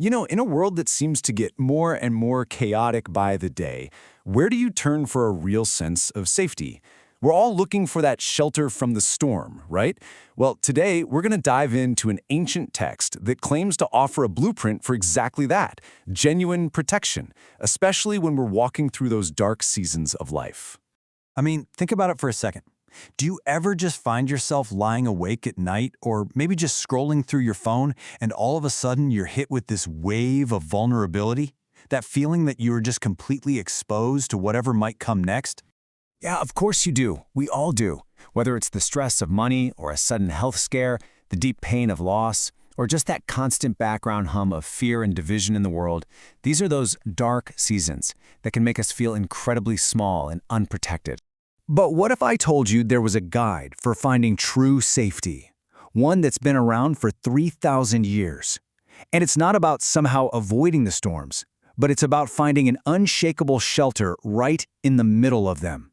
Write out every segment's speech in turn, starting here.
In a world that seems to get more and more chaotic by the day, where do you turn for a real sense of safety? We're all looking for that shelter from the storm, right? Well, today we're going to dive into an ancient text that claims to offer a blueprint for exactly that, genuine protection, especially when we're walking through those dark seasons of life. I mean, think about it for a second. Do you ever just find yourself lying awake at night or maybe just scrolling through your phone and all of a sudden you're hit with this wave of vulnerability? That feeling that you are just completely exposed to whatever might come next? Yeah, of course you do. We all do. Whether it's the stress of money or a sudden health scare, the deep pain of loss, or just that constant background hum of fear and division in the world, these are those dark seasons that can make us feel incredibly small and unprotected. But what if I told you there was a guide for finding true safety? One that's been around for 3,000 years. And it's not about somehow avoiding the storms, but it's about finding an unshakable shelter right in the middle of them.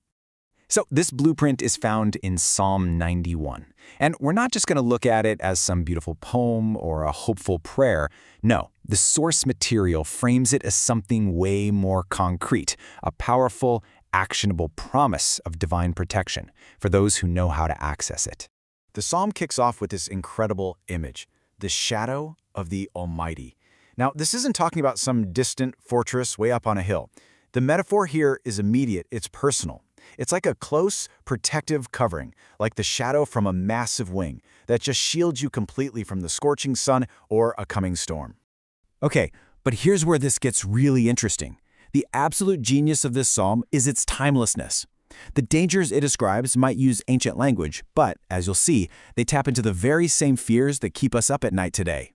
So this blueprint is found in Psalm 91. And we're not just going to look at it as some beautiful poem or a hopeful prayer. No, the source material frames it as something way more concrete, a powerful, actionable promise of divine protection for those who know how to access it. The psalm kicks off with this incredible image, the shadow of the Almighty. Now, this isn't talking about some distant fortress way up on a hill. The metaphor here is immediate, it's personal. It's like a close, protective covering, like the shadow from a massive wing that just shields you completely from the scorching sun or a coming storm. Okay, but here's where this gets really interesting. The absolute genius of this psalm is its timelessness. The dangers it describes might use ancient language, but, as you'll see, they tap into the very same fears that keep us up at night today.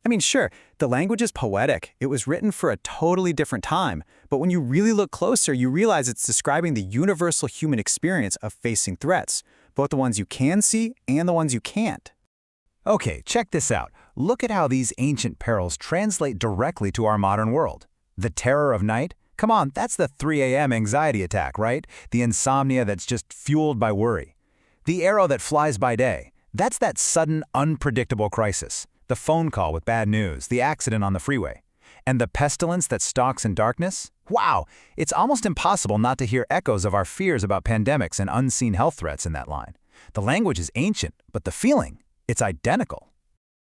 I mean, sure, the language is poetic. It was written for a totally different time. But when you really look closer, you realize it's describing the universal human experience of facing threats, both the ones you can see and the ones you can't. Okay, check this out. Look at how these ancient perils translate directly to our modern world. The terror of night? Come on, that's the 3 a.m. anxiety attack, right? The insomnia that's just fueled by worry. The arrow that flies by day? That's that sudden, unpredictable crisis. The phone call with bad news, the accident on the freeway. And the pestilence that stalks in darkness? Wow, it's almost impossible not to hear echoes of our fears about pandemics and unseen health threats in that line. The language is ancient, but the feeling, it's identical.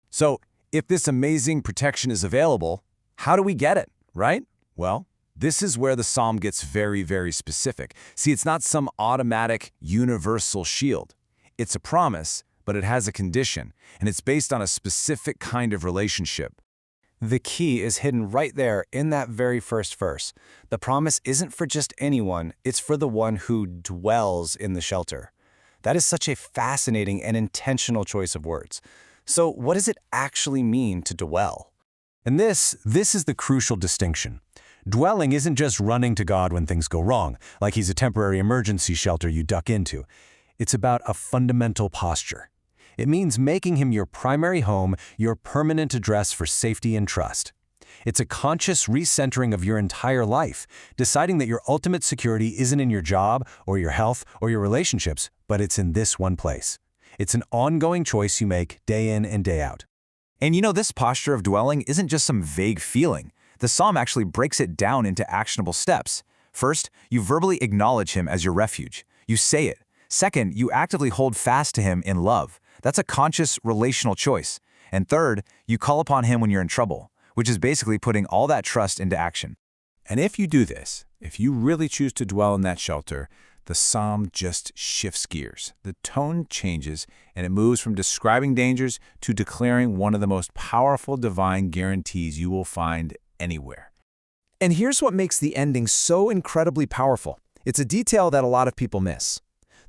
So, if this amazing protection is available, how do we get it, right? Well, this is where the psalm gets very, very specific. See, it's not some automatic, universal shield. It's a promise, but it has a condition, and it's based on a specific kind of relationship. The key is hidden right there in that very first verse. The promise isn't for just anyone, it's for the one who dwells in the shelter. That is such a fascinating and intentional choice of words. So what does it actually mean to dwell? And this is the crucial distinction. Dwelling isn't just running to God when things go wrong, like he's a temporary emergency shelter you duck into. It's about a fundamental posture. It means making him your primary home, your permanent address for safety and trust. It's a conscious recentering of your entire life, deciding that your ultimate security isn't in your job or your health or your relationships, but it's in this one place. It's an ongoing choice you make day in and day out. And this posture of dwelling isn't just some vague feeling. The psalm actually breaks it down into actionable steps. First, you verbally acknowledge him as your refuge. You say it. Second, you actively hold fast to him in love. That's a conscious relational choice. And third, you call upon him when you're in trouble, which is basically putting all that trust into action. And if you do this, if you really choose to dwell in that shelter, the psalm just shifts gears. The tone changes, and it moves from describing dangers to declaring one of the most powerful divine guarantees you will find anywhere. And here's what makes the ending so incredibly powerful. It's a detail that a lot of people miss.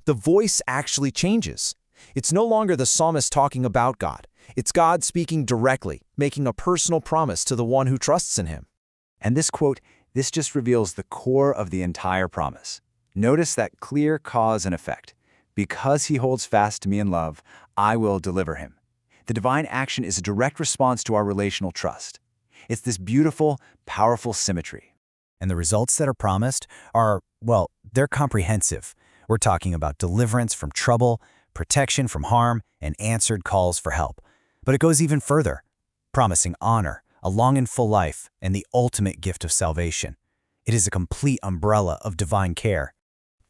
The voice actually changes. It's no longer the psalmist talking about God. It's God speaking directly, making a personal promise to the one who trusts in him. And this quote, this just reveals the core of the entire promise. Notice that clear cause and effect. Because he holds fast to me in love, I will deliver him. The divine action is a direct response to our relational trust. It's this beautiful, powerful symmetry. And the results that are promised are, well, they're comprehensive. We're talking about deliverance from trouble, protection from harm, and answered calls for help. But it goes even further, promising honor, a long and full life, and the ultimate gift of salvation. It is a complete umbrella of divine care.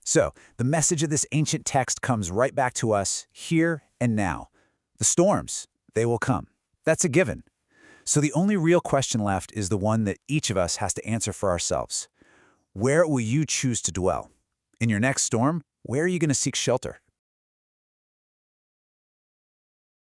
So, the message of this ancient text comes right back to us here and now. The storms, they will come. That's a given. So the only real question left is the one that each of us has to answer for ourselves. Where will you choose to dwell? In your next storm, where are you going to seek shelter?